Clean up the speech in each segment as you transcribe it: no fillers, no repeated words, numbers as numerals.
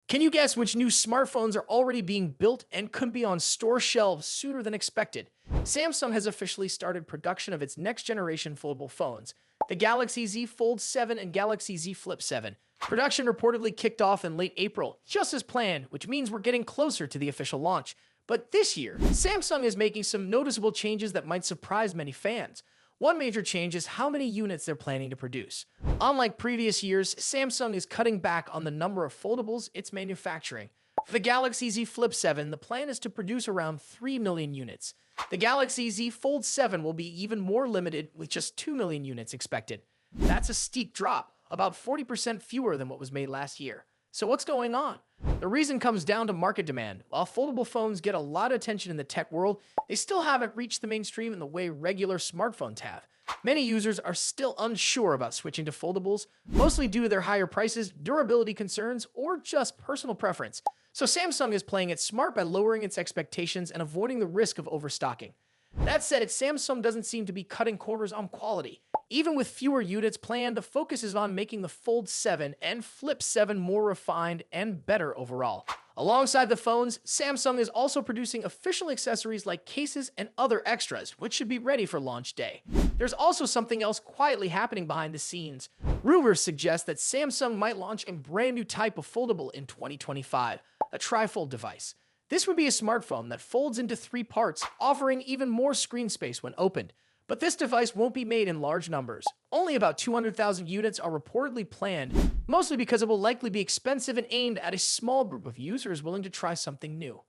Can you guess which new smartphones are already being built and could be on store shelves sooner than expected? Samsung has officially started production of its next generation foldable phones, the Galaxy Z Fold 7 and Galaxy Z Flip 7. Production reportedly kicked off in late April, just as planned, which means we're getting closer to the official launch. But this year, Samsung is making some noticeable changes that might surprise many fans. One major change is how many units they're planning to produce. Unlike previous years, Samsung is cutting back on the number of foldables it's manufacturing. For the Galaxy Z Flip 7, the plan is to produce around 3 million units. The Galaxy Z Fold 7 will be even more limited, with just 2 million units expected. That's a steep drop, about 40% fewer than what was made last year. So what's going on? The reason comes down to market demand. While foldable phones get a lot of attention in the tech world, they still haven't reached the mainstream in the way regular smartphones have. Many users are still unsure about switching to foldables, mostly due to their higher prices, durability concerns, or just personal preference. So Samsung is playing it smart by lowering its expectations and avoiding the risk of overstocking. That said, Samsung doesn't seem to be cutting corners on quality. Even with fewer units planned, the focus is on making the Fold 7 and Flip 7 more refined and better overall. Alongside the phones, Samsung is also producing official accessories like cases and other extras, which should be ready for launch day. There's also something else quietly happening behind the scenes. Rumors suggest that Samsung might launch a brand new type of foldable in 2025, a trifold device. This would be a smartphone that folds into 3 parts, offering even more screen space when opened. But this device won't be made in large numbers. Only about 200,000 units are reportedly planned, mostly because it will likely be expensive and aimed at a small group of users willing to try something new.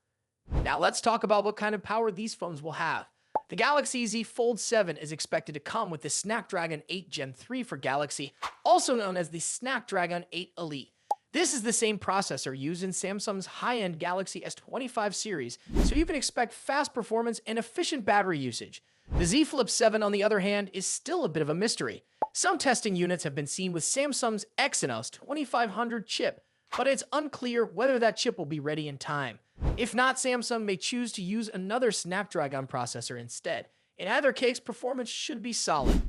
Now let's talk about what kind of power these phones will have. The Galaxy Z Fold 7 is expected to come with the Snapdragon 8 Gen 3 for Galaxy, also known as the Snapdragon 8 Elite. This is the same processor used in Samsung's high-end Galaxy S25 series, so you can expect fast performance and efficient battery usage. The Z Flip 7, on the other hand, is still a bit of a mystery. Some testing units have been seen with Samsung's Exynos 2500 chip, but it's unclear whether that chip will be ready in time. If not, Samsung may choose to use another Snapdragon processor instead. In either case, performance should be solid.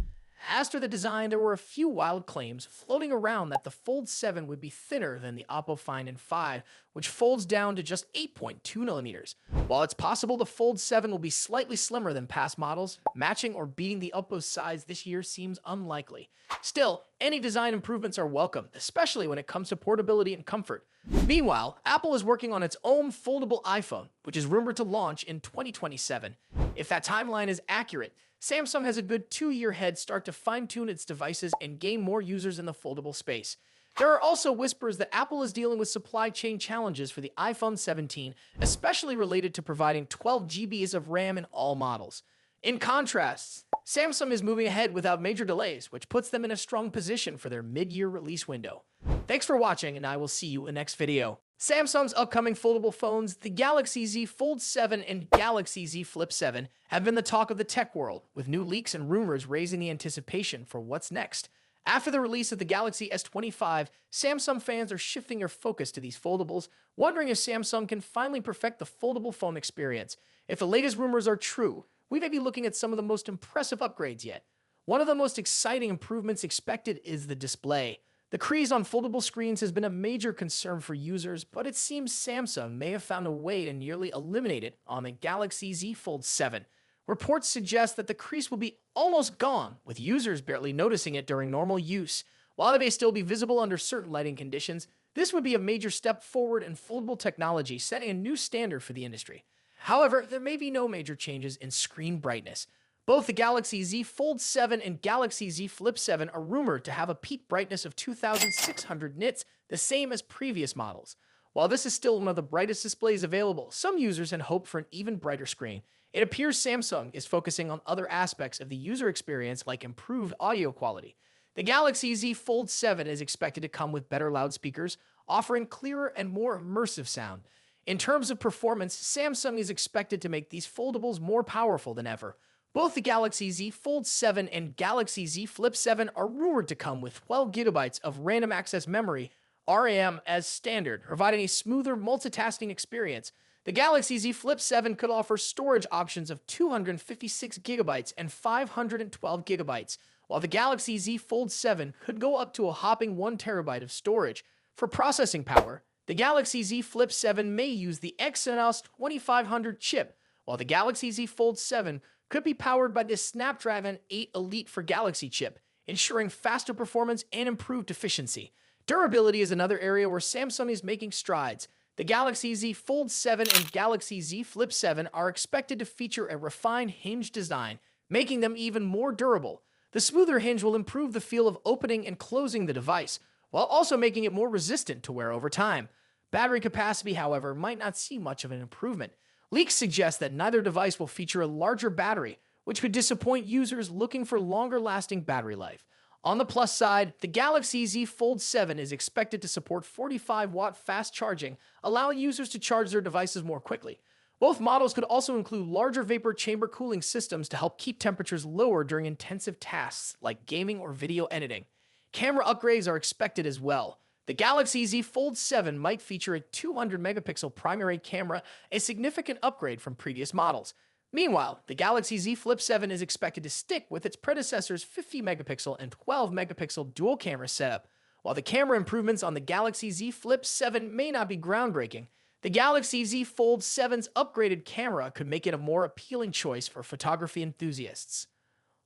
As for the design, there were a few wild claims floating around that the Fold 7 would be thinner than the Oppo Find N5, which folds down to just 8.2mm. While it's possible the Fold 7 will be slightly slimmer than past models, matching or beating the Oppo's size this year seems unlikely. Still, any design improvements are welcome, especially when it comes to portability and comfort. Meanwhile, Apple is working on its own foldable iPhone, which is rumored to launch in 2027. If that timeline is accurate, Samsung has a good 2-year head start to fine-tune its devices and gain more users in the foldable space. There are also whispers that Apple is dealing with supply chain challenges for the iPhone 17, especially related to providing 12 GBs of RAM in all models. In contrast, Samsung is moving ahead without major delays, which puts them in a strong position for their mid-year release window. Thanks for watching, and I will see you in the next video. Samsung's upcoming foldable phones, the Galaxy Z Fold 7 and Galaxy Z Flip 7, have been the talk of the tech world, with new leaks and rumors raising the anticipation for what's next. After the release of the Galaxy S25, Samsung fans are shifting their focus to these foldables, wondering if Samsung can finally perfect the foldable phone experience. If the latest rumors are true, we may be looking at some of the most impressive upgrades yet. One of the most exciting improvements expected is the display. The crease on foldable screens has been a major concern for users, but it seems Samsung may have found a way to nearly eliminate it on the Galaxy Z Fold 7. Reports suggest that the crease will be almost gone, with users barely noticing it during normal use. While it may still be visible under certain lighting conditions, this would be a major step forward in foldable technology, setting a new standard for the industry. However, there may be no major changes in screen brightness. Both the Galaxy Z Fold 7 and Galaxy Z Flip 7 are rumored to have a peak brightness of 2600 nits, the same as previous models. While this is still one of the brightest displays available, some users had hoped for an even brighter screen. It appears Samsung is focusing on other aspects of the user experience like improved audio quality. The Galaxy Z Fold 7 is expected to come with better loudspeakers, offering clearer and more immersive sound. In terms of performance, Samsung is expected to make these foldables more powerful than ever. Both the Galaxy Z Fold 7 and Galaxy Z Flip 7 are rumored to come with 12 GB of random access memory, RAM, as standard, providing a smoother multitasking experience. The Galaxy Z Flip 7 could offer storage options of 256 GB and 512 GB, while the Galaxy Z Fold 7 could go up to a hopping 1 TB of storage. For processing power, The Galaxy Z Flip 7 may use the Exynos 2500 chip, while the Galaxy Z Fold 7 could be powered by the Snapdragon 8 Elite for Galaxy chip, ensuring faster performance and improved efficiency. Durability is another area where Samsung is making strides. The Galaxy Z Fold 7 and Galaxy Z Flip 7 are expected to feature a refined hinge design, making them even more durable. The smoother hinge will improve the feel of opening and closing the device, while also making it more resistant to wear over time. Battery capacity, however, might not see much of an improvement. Leaks suggest that neither device will feature a larger battery, which could disappoint users looking for longer-lasting battery life. On the plus side, the Galaxy Z Fold 7 is expected to support 45-watt fast charging, allowing users to charge their devices more quickly. Both models could also include larger vapor chamber cooling systems to help keep temperatures lower during intensive tasks like gaming or video editing. Camera upgrades are expected as well. The Galaxy Z Fold 7 might feature a 200-megapixel primary camera, a significant upgrade from previous models. Meanwhile, the Galaxy Z Flip 7 is expected to stick with its predecessor's 50-megapixel and 12-megapixel dual camera setup. While the camera improvements on the Galaxy Z Flip 7 may not be groundbreaking, the Galaxy Z Fold 7's upgraded camera could make it a more appealing choice for photography enthusiasts.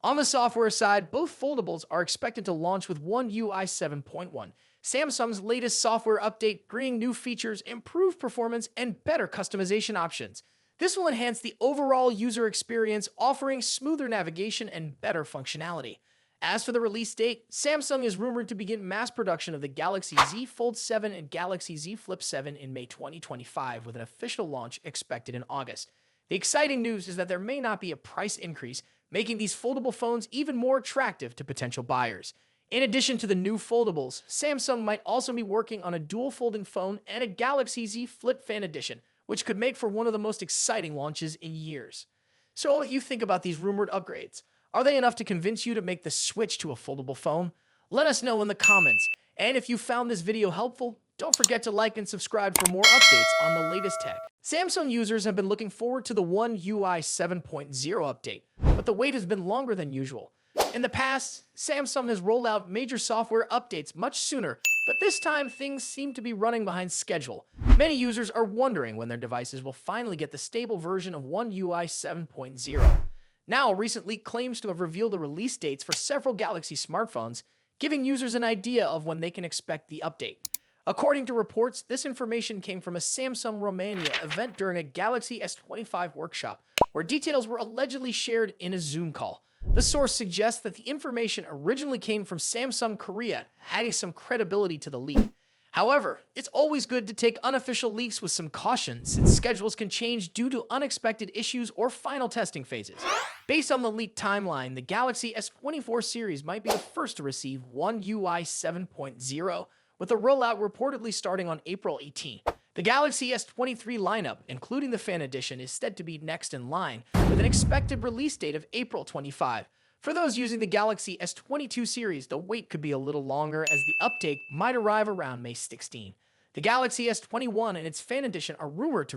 On the software side, both foldables are expected to launch with One UI 7.1, Samsung's latest software update, bringing new features, improved performance, and better customization options. This will enhance the overall user experience, offering smoother navigation and better functionality. As for the release date, Samsung is rumored to begin mass production of the Galaxy Z Fold 7 and Galaxy Z Flip 7 in May 2025, with an official launch expected in August. The exciting news is that there may not be a price increase, making these foldable phones even more attractive to potential buyers. In addition to the new foldables, Samsung might also be working on a dual folding phone and a Galaxy Z Flip Fan Edition, which could make for one of the most exciting launches in years. So what do you think about these rumored upgrades? Are they enough to convince you to make the switch to a foldable phone? Let us know in the comments. And if you found this video helpful, don't forget to like and subscribe for more updates on the latest tech. Samsung users have been looking forward to the One UI 7.0 update, but the wait has been longer than usual. In the past, Samsung has rolled out major software updates much sooner, but this time things seem to be running behind schedule. Many users are wondering when their devices will finally get the stable version of One UI 7.0. Now, a recent leak claims to have revealed the release dates for several Galaxy smartphones, giving users an idea of when they can expect the update. According to reports, this information came from a Samsung Romania event during a Galaxy S25 workshop, where details were allegedly shared in a Zoom call. The source suggests that the information originally came from Samsung Korea, adding some credibility to the leak. However, it's always good to take unofficial leaks with some caution, since schedules can change due to unexpected issues or final testing phases. Based on the leaked timeline, the Galaxy S24 series might be the first to receive One UI 7.0, with the rollout reportedly starting on April 18. The Galaxy S23 lineup, including the Fan Edition, is said to be next in line, with an expected release date of April 25. For those using the Galaxy S22 series, the wait could be a little longer, as the update might arrive around May 16. The Galaxy S21 and its Fan Edition are rumored to